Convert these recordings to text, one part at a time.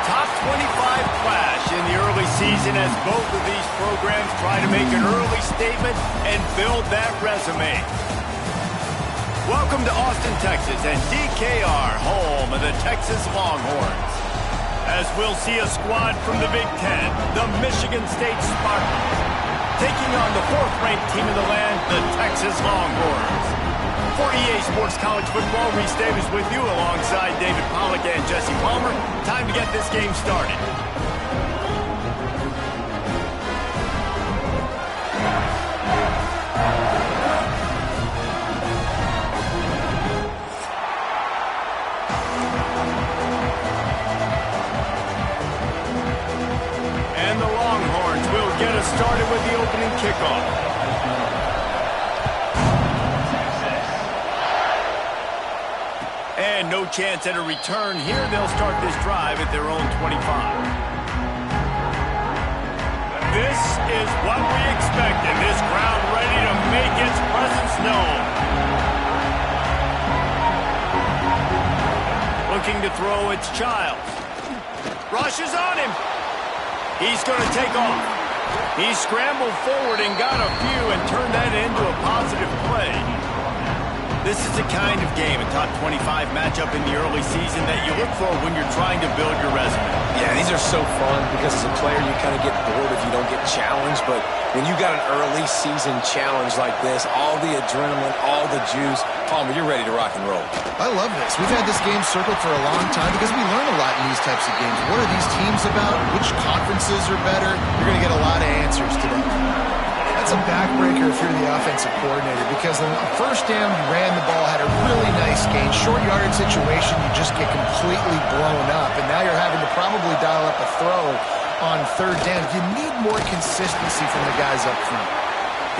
top 25 clash in the early season as both of these programs try to make an early statement and build that resume. Welcome to Austin, Texas, and DKR, home of the Texas Longhorns. As we'll see a squad from the Big Ten, the Michigan State Spartans, taking on the fourth-ranked team in the land, the Texas Longhorns. For EA Sports College Football, Reese Davis with you alongside David Pollack and Jesse Palmer. Time to get this game started. And the Longhorns will get us started with the opening kickoff. And no chance at a return here. They'll start this drive at their own 25. This is what we expected. This crowd ready to make its presence known. Looking to throw, it's Childs. Rushes on him. He's going to take off. He scrambled forward and got a few and turned that into a positive play. This is the kind of game, a top 25 matchup in the early season, that you look for when you're trying to build your resume. Yeah, these are so fun because as a player you kind of get bored if you don't get challenged, but when you got an early season challenge like this, all the adrenaline, all the juice, Palmer, you're ready to rock and roll. I love this. We've had this game circled for a long time because we learn a lot in these types of games. What are these teams about? Which conferences are better? You're going to get a lot of answers today. That's a backbreaker if you're the offensive coordinator, because on the first down you ran the ball, had a really nice gain. Short yardage situation, you just get completely blown up, and now you're having to probably dial up a throw on third down. You need more consistency from the guys up front.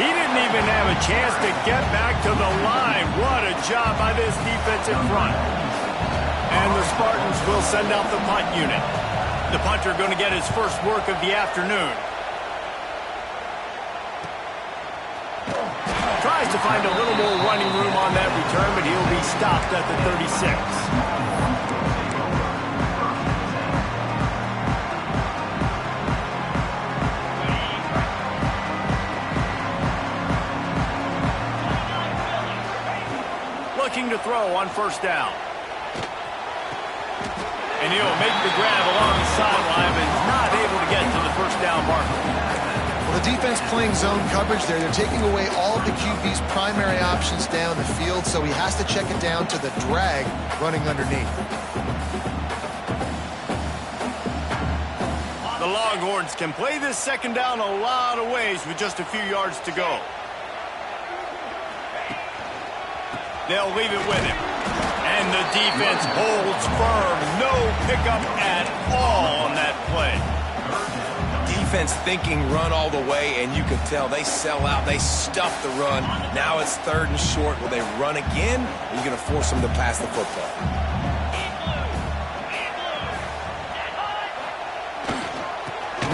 He didn't even have a chance to get back to the line. What a job by this defensive front. And the Spartans will send out the punt unit. The punter going to get his first work of the afternoon. Tries to find a little more running room on that return, but he'll be stopped at the 36. Looking to throw on first down. And he'll make the grab along the sideline, but not able to get to the first down marker. Well, the defense playing zone coverage there. They're taking away all the QB's primary options down the field, so he has to check it down to the drag running underneath. The Longhorns can play this second down a lot of ways with just a few yards to go. They'll leave it with him. And the defense holds firm. No pickup at all on that play. Defense thinking run all the way, and you can tell they sell out. They stuff the run. Now it's third and short. Will they run again? Or are you going to force them to pass the football?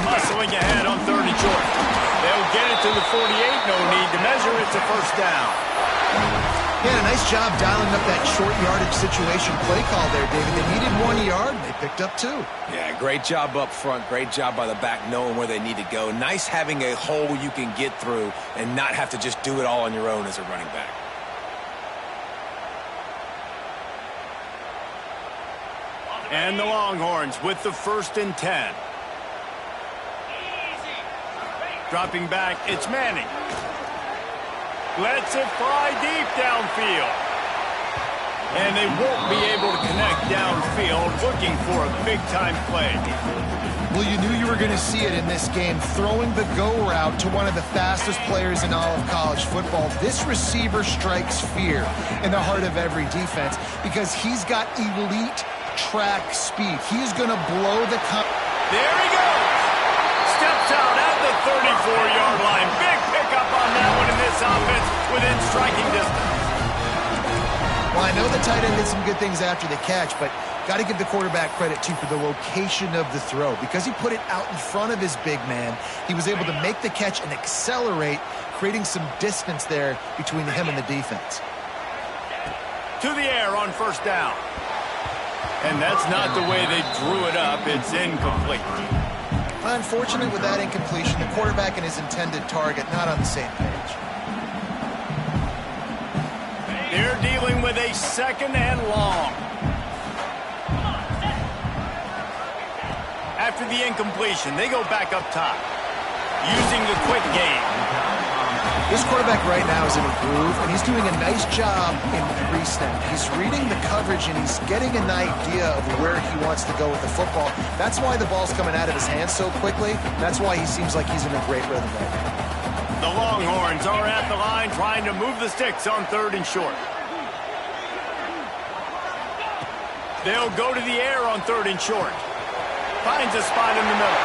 Muscling ahead on third and short. They'll get it to the 48. No need to measure. It's a first down. Yeah, nice job dialing up that short yardage situation play call there, David. They needed 1 yard, and they picked up 2. Yeah, great job up front. Great job by the back knowing where they need to go. Nice having a hole you can get through and not have to just do it all on your own as a running back. And the Longhorns with the 1st and 10. Dropping back, it's Manning. Lets it fly deep downfield. And they won't be able to connect downfield, looking for a big-time play. Well, you knew you were going to see it in this game, throwing the go route to one of the fastest players in all of college football. This receiver strikes fear in the heart of every defense because he's got elite track speed. He's going to blow the... There he goes. Steps out at the 34-yard line. Big pickup on that one in this offense within striking distance. Well, I know the tight end did some good things after the catch, but got to give the quarterback credit, too, for the location of the throw. Because he put it out in front of his big man, he was able to make the catch and accelerate, creating some distance there between him and the defense. To the air on first down. And that's not the way they drew it up. It's incomplete. Unfortunate with that incompletion. The quarterback and his intended target not on the same page. They're dealing with a 2nd and long. After the incompletion, they go back up top, using the quick game. This quarterback right now is in a groove, and he's doing a nice job in pre-snap. He's reading the coverage, and he's getting an idea of where he wants to go with the football. That's why the ball's coming out of his hands so quickly. That's why he seems like he's in a great rhythm right now. The Longhorns are at the line trying to move the sticks on 3rd and short. They'll go to the air on 3rd and short. Finds a spot in the middle.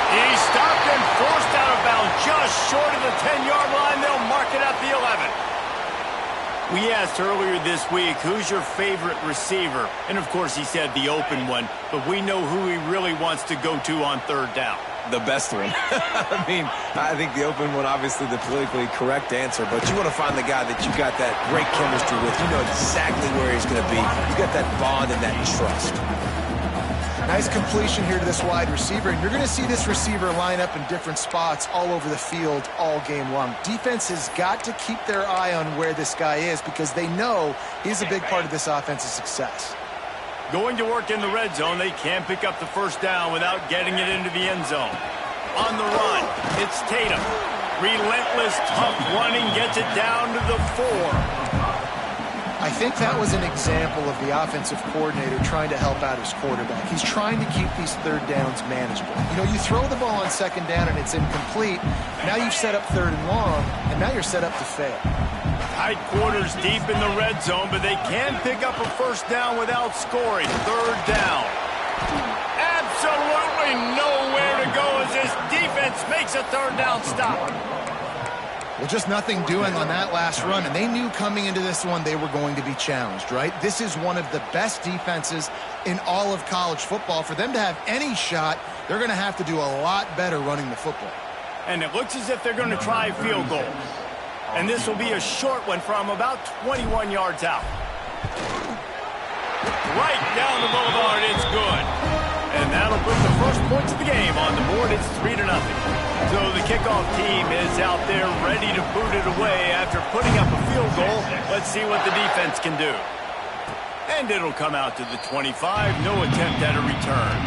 He's stopped and forced out of bounds just short of the 10-yard line. They'll mark it at the 11. We asked earlier this week, who's your favorite receiver? And, of course, he said the open one. But we know who he really wants to go to on 3rd down. The best one. I mean, I think the open one, obviously the politically correct answer, but you want to find the guy that you got that great chemistry with. You know exactly where he's going to be. You got that bond and that trust. Nice completion here to this wide receiver, and you're going to see this receiver line up in different spots all over the field all game long. Defense has got to keep their eye on where this guy is because they know he's a big part of this offense's success. Going to work in the red zone, they can't pick up the 1st down without getting it into the end zone. On the run, it's Tatum. Relentless, tough running, gets it down to the 4. I think that was an example of the offensive coordinator trying to help out his quarterback. He's trying to keep these 3rd downs manageable. You know, you throw the ball on 2nd down and it's incomplete. Now you've set up 3rd and long, and now you're set up to fail. Tight quarters deep in the red zone, but they can pick up a 1st down without scoring. 3rd down. Absolutely nowhere to go as this defense makes a 3rd down stop. Well, just nothing doing on that last run, and they knew coming into this one they were going to be challenged, right? This is one of the best defenses in all of college football. For them to have any shot, they're going to have to do a lot better running the football. And it looks as if they're going to try a field goal. And this will be a short one from about 21 yards out. Right down the boulevard, it's good. And that'll put the first points of the game on the board. It's 3-0. So the kickoff team is out there ready to boot it away after putting up a field goal. Let's see what the defense can do. And it'll come out to the 25. No attempt at a return.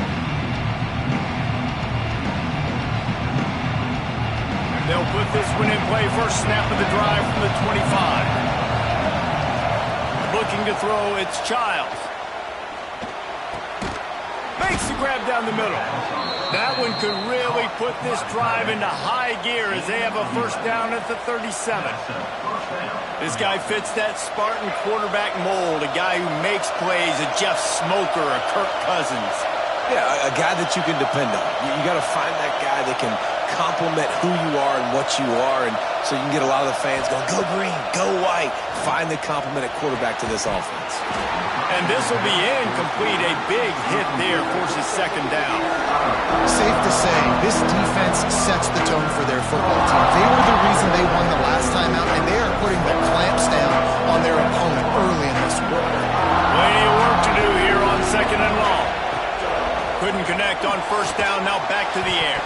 They'll put this one in play. First snap of the drive from the 25. Looking to throw, it's Childs. Makes the grab down the middle. That one could really put this drive into high gear as they have a 1st down at the 37. This guy fits that Spartan quarterback mold, a guy who makes plays, a Jeff Smoker, a Kirk Cousins. Yeah, a guy that you can depend on. You got to find that guy that can complement who you are and what you are, and so you can get a lot of the fans going, go green, go white. Find the complement at quarterback to this offense. And this will be incomplete. A big hit there forces 2nd down. Safe to say, this defense sets the tone for their football team. They were the reason they won the last time out, and they are putting the clamps down on their opponent early in this work. Plenty of work to do here on 2nd and long. Couldn't connect on 1st down, now back to the air.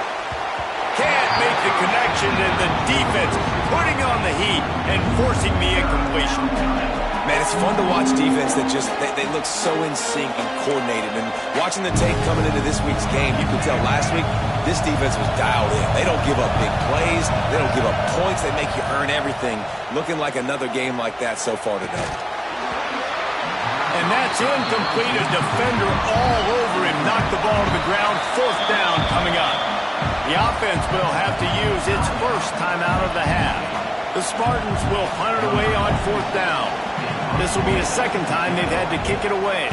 Can't make the connection, and the defense putting on the heat and forcing the incompletion. Man, it's fun to watch defense that just, they look so in sync and coordinated. And watching the tape coming into this week's game, you could tell last week, this defense was dialed in. They don't give up big plays. They don't give up points. They make you earn everything. Looking like another game like that so far today. And that's incomplete. A defender all over him. Knocked the ball to the ground. 4th down coming up. The offense will have to use its 1st timeout of the half. The Spartans will punt it away on 4th down. This will be the 2nd time they've had to kick it away.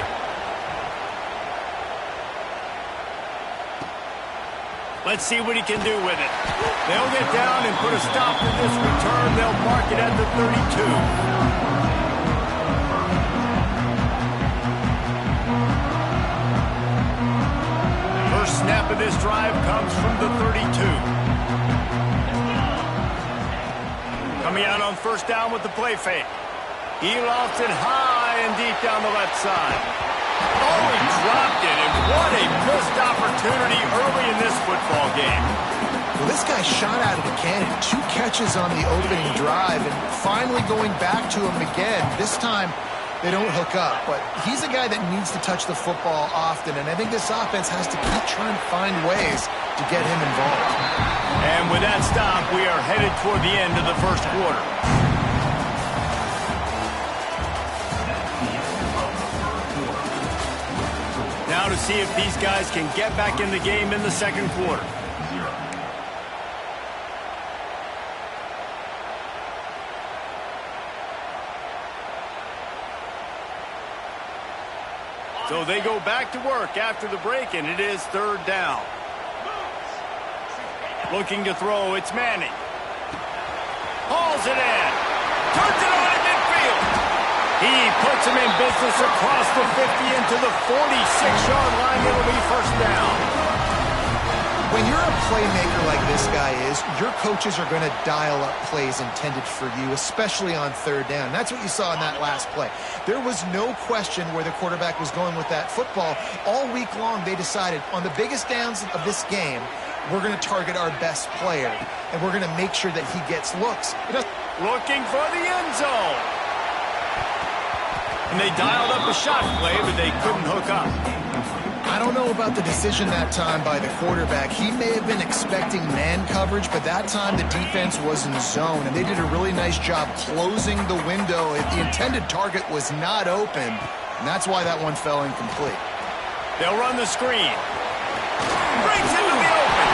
Let's see what he can do with it. They'll get down and put a stop to this return. They'll mark it at the 32. First snap of this drive comes from the 32. Coming out on 1st down with the play fake. He lofts it high, and deep down the left side. Oh, he dropped it, and what a missed opportunity early in this football game. Well, this guy shot out of the cannon. 2 catches on the opening drive, and finally going back to him again. This time, they don't hook up, but he's a guy that needs to touch the football often, and I think this offense has to keep trying to find ways to get him involved. And with that stop, we are headed toward the end of the first quarter. Now to see if these guys can get back in the game in the second quarter. So they go back to work after the break, and it is third down. Looking to throw, it's Manning. Hauls it in. Turns it on in midfield. He puts him in business across the 50 into the 46-yard line. It'll be first down. When you're a playmaker like this guy is, your coaches are going to dial up plays intended for you, especially on third down. That's what you saw in that last play. There was no question where the quarterback was going with that football. All week long, they decided on the biggest downs of this game, we're going to target our best player, and we're going to make sure that he gets looks. Looking for the end zone. And they dialed up a shot play, but they couldn't hook up. I don't know about the decision that time by the quarterback. He may have been expecting man coverage, but that time the defense was in zone, and they did a really nice job closing the window. The intended target was not open, and that's why that one fell incomplete. They'll run the screen. Brings it to the open.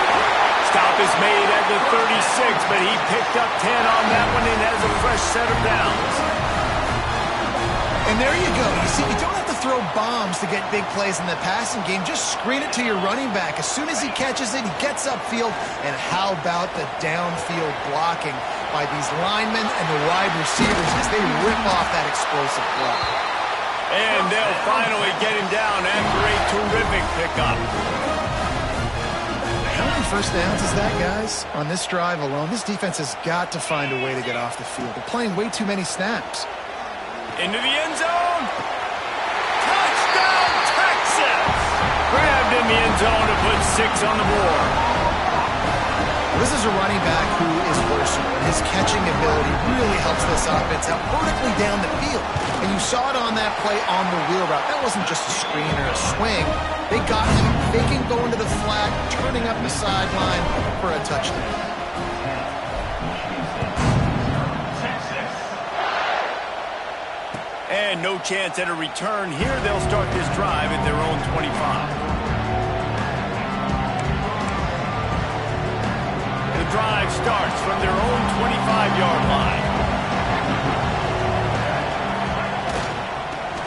Stop is made at the 36, but he picked up 10 on that one and has a fresh set of downs. And there you go. You see, you don't have to throw bombs to get big plays in the passing game. Just screen it to your running back. As soon as he catches it, he gets upfield. And how about the downfield blocking by these linemen and the wide receivers as they rip off that explosive block. And they'll finally get him down after a terrific pickup. How many first downs is that, guys? On this drive alone, this defense has got to find a way to get off the field. They're playing way too many snaps. Into the end zone. Touchdown, Texas! Grabbed in the end zone to put 6 on the board. This is a running back who is versatile. His catching ability really helps this offense out vertically down the field. And you saw it on that play on the wheel route. That wasn't just a screen or a swing. They got him faking going to the flat, turning up the sideline for a touchdown. And no chance at a return here. They'll start this drive at their own 25. The drive starts from their own 25-yard line.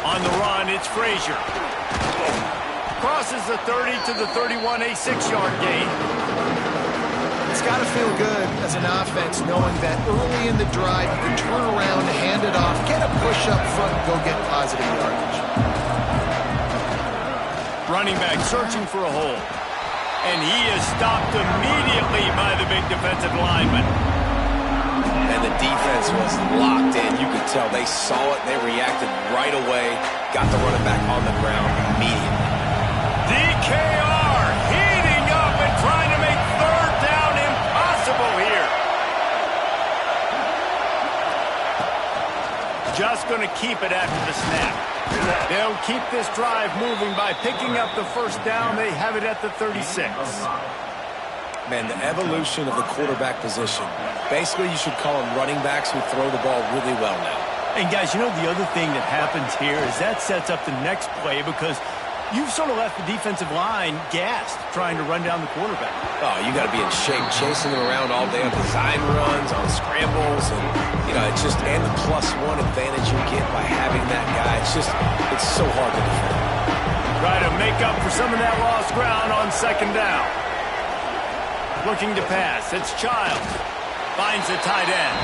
On the run, it's Frazier. Crosses the 30 to the 31, a 6-yard gain. It's got to feel good as an offense knowing that early in the drive you can turn around, hand it off, get a push up front, and go get positive yardage. Running back searching for a hole. And he is stopped immediately by the big defensive lineman. And the defense was locked in. You could tell they saw it. They reacted right away. Got the running back on the ground immediately. DKR heating up and trying to make third down impossible here. Just going to keep it after the snap. They'll keep this drive moving by picking up the first down. They have it at the 36. Man, the evolution of the quarterback position. Basically, you should call them running backs who throw the ball really well now. And guys, you know the other thing that happens here is that sets up the next play because you've sort of left the defensive line gassed trying to run down the quarterback. Oh, you got to be in shape, chasing them around all day on design runs, on scrambles, and, you know, it's just, and the +1 advantage you get by having that guy. It's so hard to defend. Try to make up for some of that lost ground on second down. Looking to pass, it's Childs. Finds the tight end.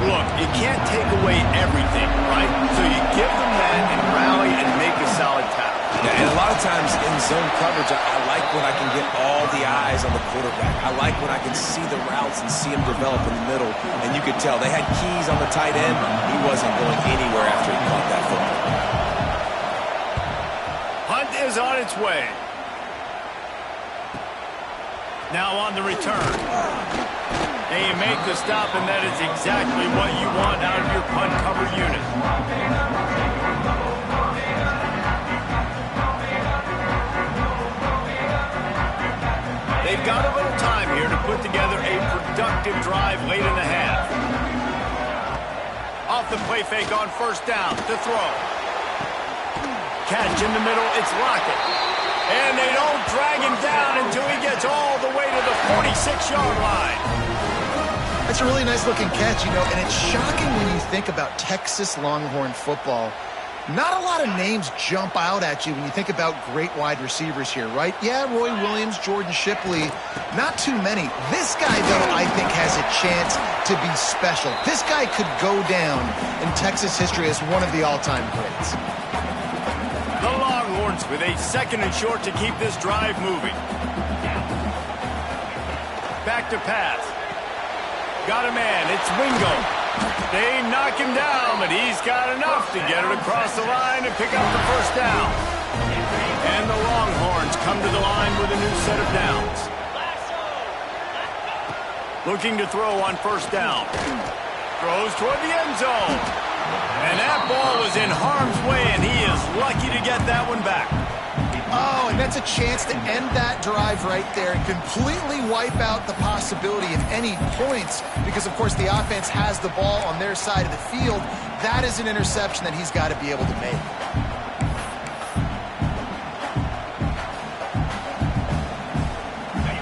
Look, you can't take away everything, right? So you give them that and rally and make a solid tackle. Yeah, and a lot of times in zone coverage, I like when I can get all the eyes on the quarterback. I like when I can see the routes and see him develop in the middle. And you could tell they had keys on the tight end. He wasn't going anywhere after he caught its way. Now on the return. They make the stop, and that is exactly what you want out of your punt cover unit. They've got a little time here to put together a productive drive late in the half. Off the play fake on first down to throw. Catch in the middle, it's Lockett. And they don't drag him down until he gets all the way to the 46-yard line. It's a really nice-looking catch, and it's shocking when you think about Texas Longhorn football. Not a lot of names jump out at you when you think about great wide receivers here, right? Yeah, Roy Williams, Jordan Shipley, not too many. This guy, though, I think has a chance to be special. This guy could go down in Texas history as one of the all-time greats. The Longhorns with a 2nd and short to keep this drive moving. Back to pass. Got a man, it's Wingo. They knock him down, but he's got enough to get it across the line and pick up the first down. And the Longhorns come to the line with a new set of downs. Looking to throw on first down. Throws toward the end zone. And that ball was in harm's way, and he is lucky to get that one back. Oh, and that's a chance to end that drive right there and completely wipe out the possibility of any points because, of course, the offense has the ball on their side of the field. That is an interception that he's got to be able to make.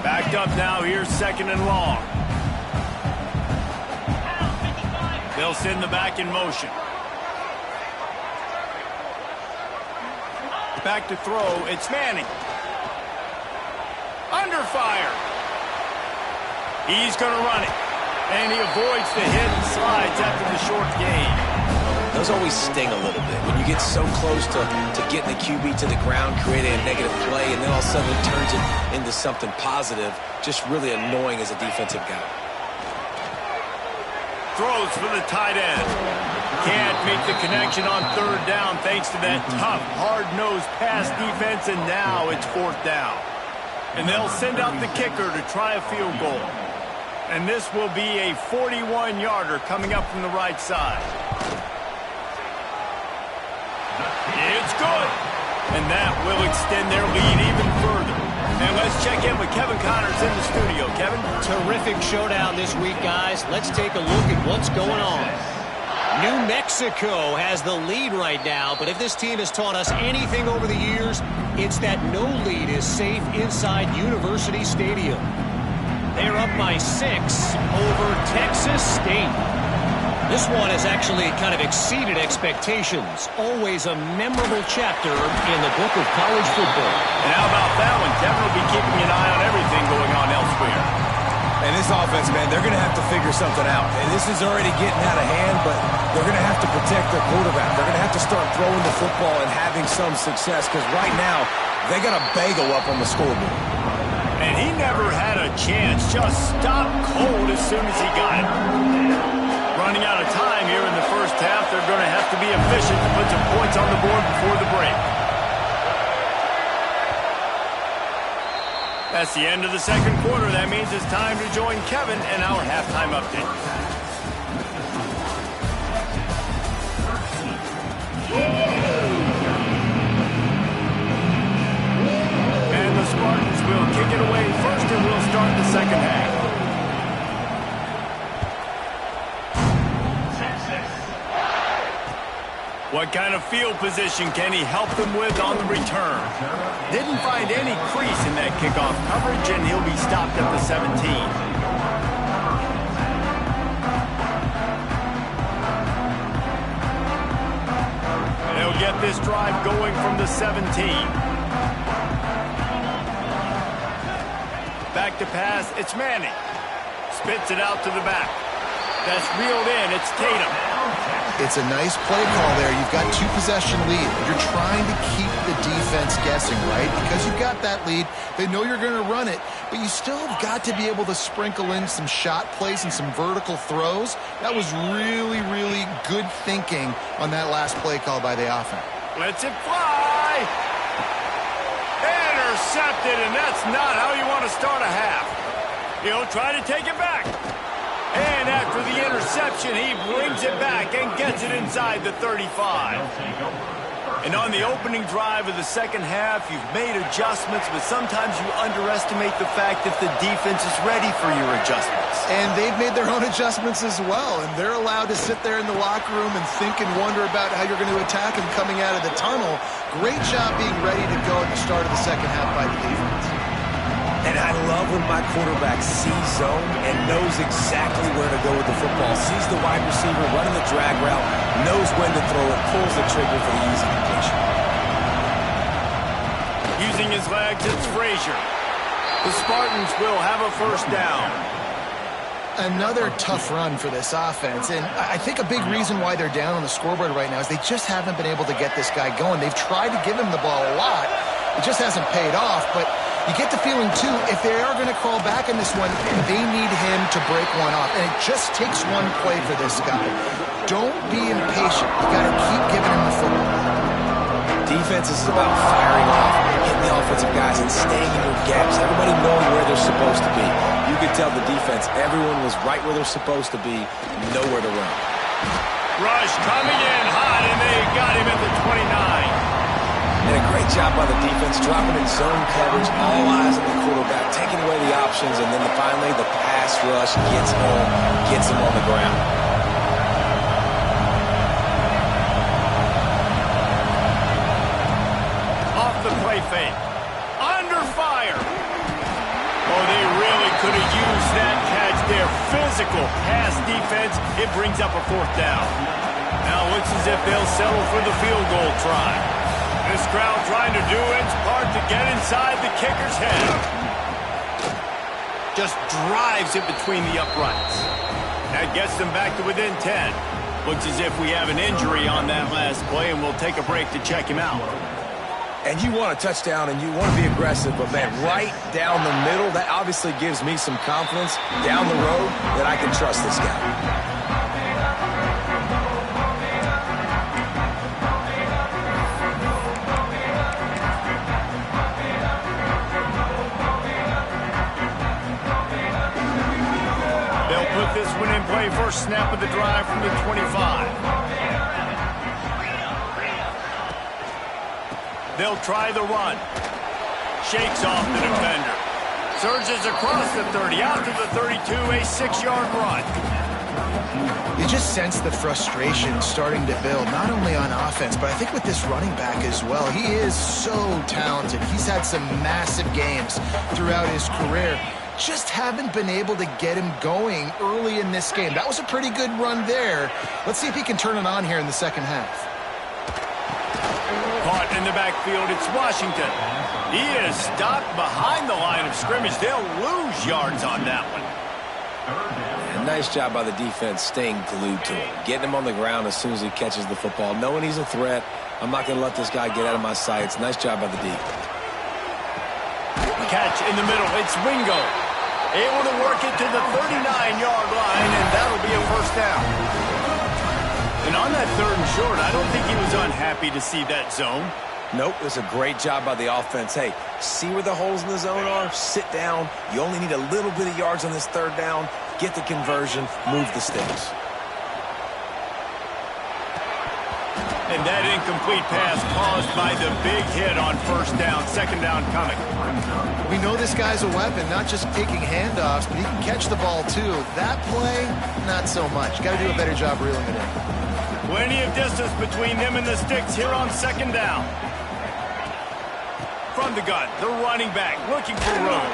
Backed up now, here's 2nd and long. They'll send the back in motion. Back to throw, it's Manning. Under fire. He's going to run it. And he avoids the hit and slides after the short gain. Those always sting a little bit. When you get so close to getting the QB to the ground, creating a negative play, and then all of a sudden it turns it into something positive, just really annoying as a defensive guy. Throws for the tight end. Can't make the connection on 3rd down thanks to that tough, hard-nosed pass defense, and now it's 4th down. And they'll send out the kicker to try a field goal. And this will be a 41-yarder coming up from the right side. It's good. And that will extend their lead even further. And let's check in with Kevin Connors in the studio. Kevin? Terrific showdown this week, guys. Let's take a look at what's going on. New Mexico has the lead right now, but if this team has taught us anything over the years, it's that no lead is safe inside University Stadium. They're up by 6 over Texas State. This one has actually kind of exceeded expectations. Always a memorable chapter in the book of college football. And how about that one? Kevin will be keeping an eye on everything going on elsewhere. And this offense, man, they're going to have to figure something out. And this is already getting out of hand, but they're going to have to protect their quarterback. They're going to have to start throwing the football and having some success because right now they got a bagel up on the scoreboard. And he never had a chance. Just stopped cold as soon as he got it. Running out of time here in the first half. They're going to have to be efficient to put some points on the board before the break. That's the end of the 2nd quarter. That means it's time to join Kevin in our halftime update. And the Spartans will kick it away first, and we'll start the 2nd half. What kind of field position can he help them with on the return? Didn't find any crease in that kickoff coverage, and he'll be stopped at the 17. And he'll get this drive going from the 17. Back to pass, it's Manning. Spits it out to the back. That's reeled in, it's Tatum. It's a nice play call there. You've got 2-possession lead. You're trying to keep the defense guessing, right? Because you've got that lead. They know you're going to run it, but you still have got to be able to sprinkle in some shot plays and some vertical throws. That was really, really good thinking on that last play call by the offense. Lets it fly. intercepted, and that's not how you want to start a half. He'll try to take it back. And after the interception, he brings it back and gets it inside the 35. And on the opening drive of the second half, you've made adjustments, but sometimes you underestimate the fact that the defense is ready for your adjustments. And they've made their own adjustments as well, and they're allowed to sit there in the locker room and think and wonder about how you're going to attack them coming out of the tunnel. Great job being ready to go at the start of the second half by the defense. And I love when my quarterback sees zone and knows exactly where to go with the football. Sees the wide receiver running the drag route, knows when to throw it, pulls the trigger for the easy completion. Using his legs, it's Frazier. The Spartans will have a first down. Another tough run for this offense, and I think a big reason why they're down on the scoreboard right now is they just haven't been able to get this guy going. They've tried to give him the ball a lot. It just hasn't paid off, but you get the feeling, too, if they are going to crawl back in this one, they need him to break one off. And it just takes one play for this guy. Don't be impatient. You got to keep giving him the football. Defense is about firing off, hitting the offensive guys, and staying in your gaps. Everybody knowing where they're supposed to be. You could tell the defense, everyone was right where they're supposed to be, nowhere to run. Rush coming in hot, and they got him at the 29. And a great job by the defense, dropping in zone coverage, all eyes on the quarterback, taking away the options, and then finally the pass rush gets home, gets him on the ground. Off the play fake. Under fire. Oh, they really could have used that catch there. Physical pass defense. It brings up a fourth down. Now it looks as if they'll settle for the field goal try. This crowd trying to do its part to get inside the kicker's head. Just drives it between the uprights. That gets them back to within 10. Looks as if we have an injury on that last play, and we'll take a break to check him out. And you want a touchdown, and you want to be aggressive, but, man, right down the middle, that obviously gives me some confidence down the road that I can trust this guy. This one in play, first snap of the drive from the 25. They'll try the run. Shakes off the defender. Surges across the 30, out to the 32, a 6-yard run. You just sense the frustration starting to build, not only on offense, but I think with this running back as well. He is so talented. He's had some massive games throughout his career. Just haven't been able to get him going early in this game. That was a pretty good run there. Let's see if he can turn it on here in the second half. Caught in the backfield, it's Washington. He is stopped behind the line of scrimmage. They'll lose yards on that one. And nice job by the defense staying glued to him. Getting him on the ground as soon as he catches the football. Knowing he's a threat, I'm not going to let this guy get out of my sights. Nice job by the D. Catch in the middle, it's Wingo. Able to work it to the 39-yard line, and that'll be a first down. And on that third and short, I don't think he was unhappy to see that zone. Nope, it was a great job by the offense. Hey, see where the holes in the zone are? Sit down. You only need a little bit of yards on this third down. Get the conversion, move the sticks. And that incomplete pass caused by the big hit on first down, second down coming. We know this guy's a weapon, not just taking handoffs, but he can catch the ball too. That play, not so much. Got to do a better job reeling it in. Plenty of distance between them and the sticks here on second down. From the gun, the running back looking for room.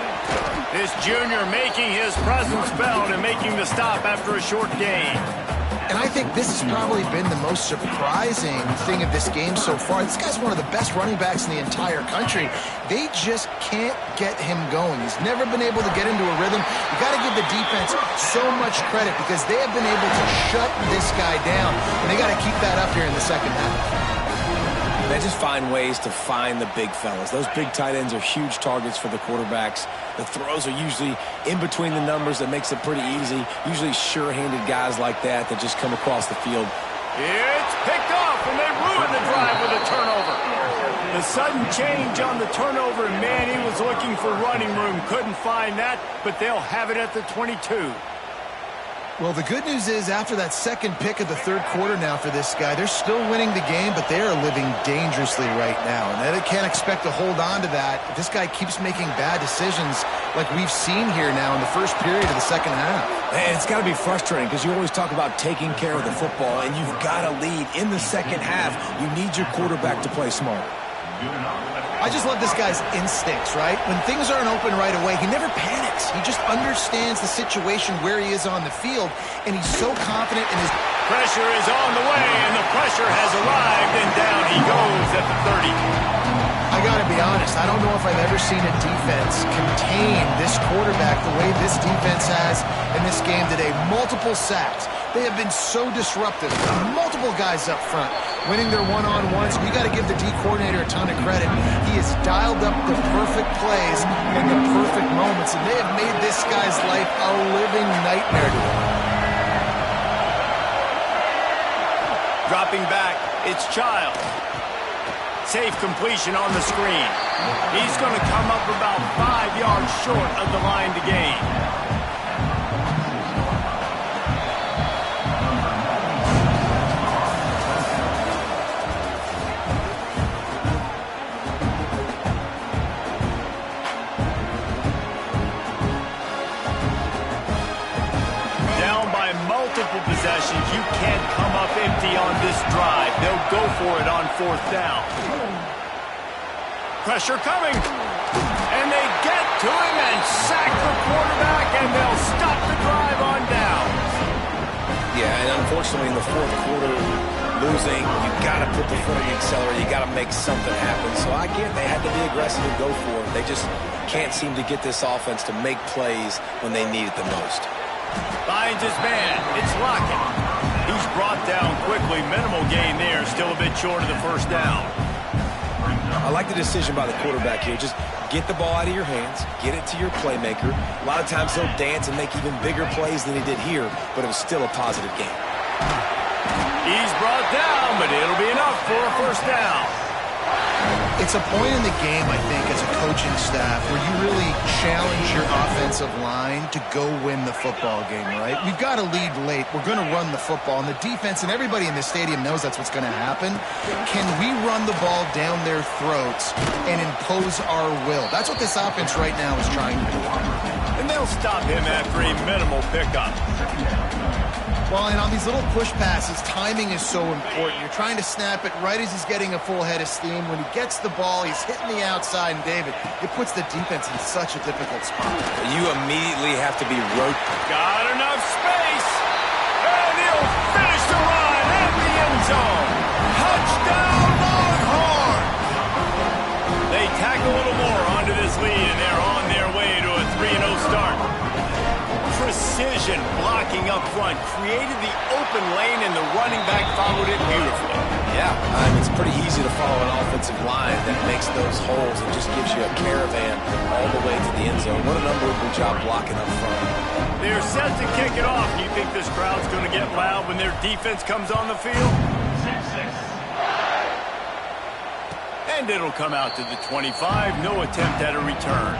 This junior making his presence felt and making the stop after a short gain. And I think this has probably been the most surprising thing of this game so far. This guy's one of the best running backs in the entire country. They just can't get him going. He's never been able to get into a rhythm. You got to give the defense so much credit because they have been able to shut this guy down. And they got to keep that up here in the second half. They just find ways to find the big fellas. Those big tight ends are huge targets for the quarterbacks. The throws are usually in between the numbers. That makes it pretty easy. Usually sure-handed guys like that just come across the field. It's picked off, and they ruin the drive with a turnover. The The sudden change on the turnover, and man, he was looking for running room. Couldn't find that, but they'll have it at the 22. Well, the good news is after that second pick of the third quarter now for this guy, they're still winning the game, but they are living dangerously right now. And they can't expect to hold on to that if this guy keeps making bad decisions like we've seen here now in the first period of the second half. And it's got to be frustrating because you always talk about taking care of the football, and you've got to lead in the second half. You need your quarterback to play smart. I just love this guy's instincts, right? When things aren't open right away, he never panics. He just understands the situation where he is on the field, and he's so confident in his... Pressure is on the way, and the pressure has arrived, and down he goes at the 30. I got to be honest, I don't know if I've ever seen a defense contain this quarterback the way this defense has in this game today. Multiple sacks. They have been so disruptive. Multiple guys up front winning their one-on-ones. You got to give the D coordinator a ton of credit. He has dialed up the perfect plays and the perfect moments, and they have made this guy's life a living nightmare to him. Dropping back, it's Child. Safe completion on the screen. He's going to come up about 5 yards short of the line to gain. Multiple possessions. You can't come up empty on this drive. They'll go for it on fourth down. Pressure coming. And they get to him and sack the quarterback, and they'll stop the drive on downs. Yeah, and unfortunately in the fourth quarter, losing, you got to put the foot on the accelerator. You got to make something happen. So I get they had to be aggressive and go for it. They just can't seem to get this offense to make plays when they need it the most. Finds his man. It's Lockett. He's brought down quickly. Minimal gain there. Still a bit short of the first down. I like the decision by the quarterback here. Just get the ball out of your hands. Get it to your playmaker. A lot of times he'll dance and make even bigger plays than he did here, but it was still a positive game. He's brought down, but it'll be enough for a first down. It's a point in the game, I think, as a coaching staff where you really challenge your offensive line to go win the football game, right? We've got to lead late. We're going to run the football, and the defense and everybody in the stadium knows that's what's going to happen. Can we run the ball down their throats and impose our will? That's what this offense right now is trying to do. And they'll stop him after a minimal pickup. Well, and on these little push passes, timing is so important. You're trying to snap it right as he's getting a full head of steam. When he gets the ball, he's hitting the outside, and David, it puts the defense in such a difficult spot. You immediately have to be Got enough space, and he'll finish the run at the end zone. Touchdown, Longhorns! They tack a little more onto this lead, and they're on their way to a 3-0 start. Precision blocking up front created the open lane, and the running back followed it beautifully. Yeah, it's pretty easy to follow an offensive line that makes those holes and just gives you a caravan all the way to the end zone. What an unbelievable job blocking up front. They're set to kick it off. You think this crowd's going to get loud when their defense comes on the field? And it'll come out to the 25. No attempt at a return.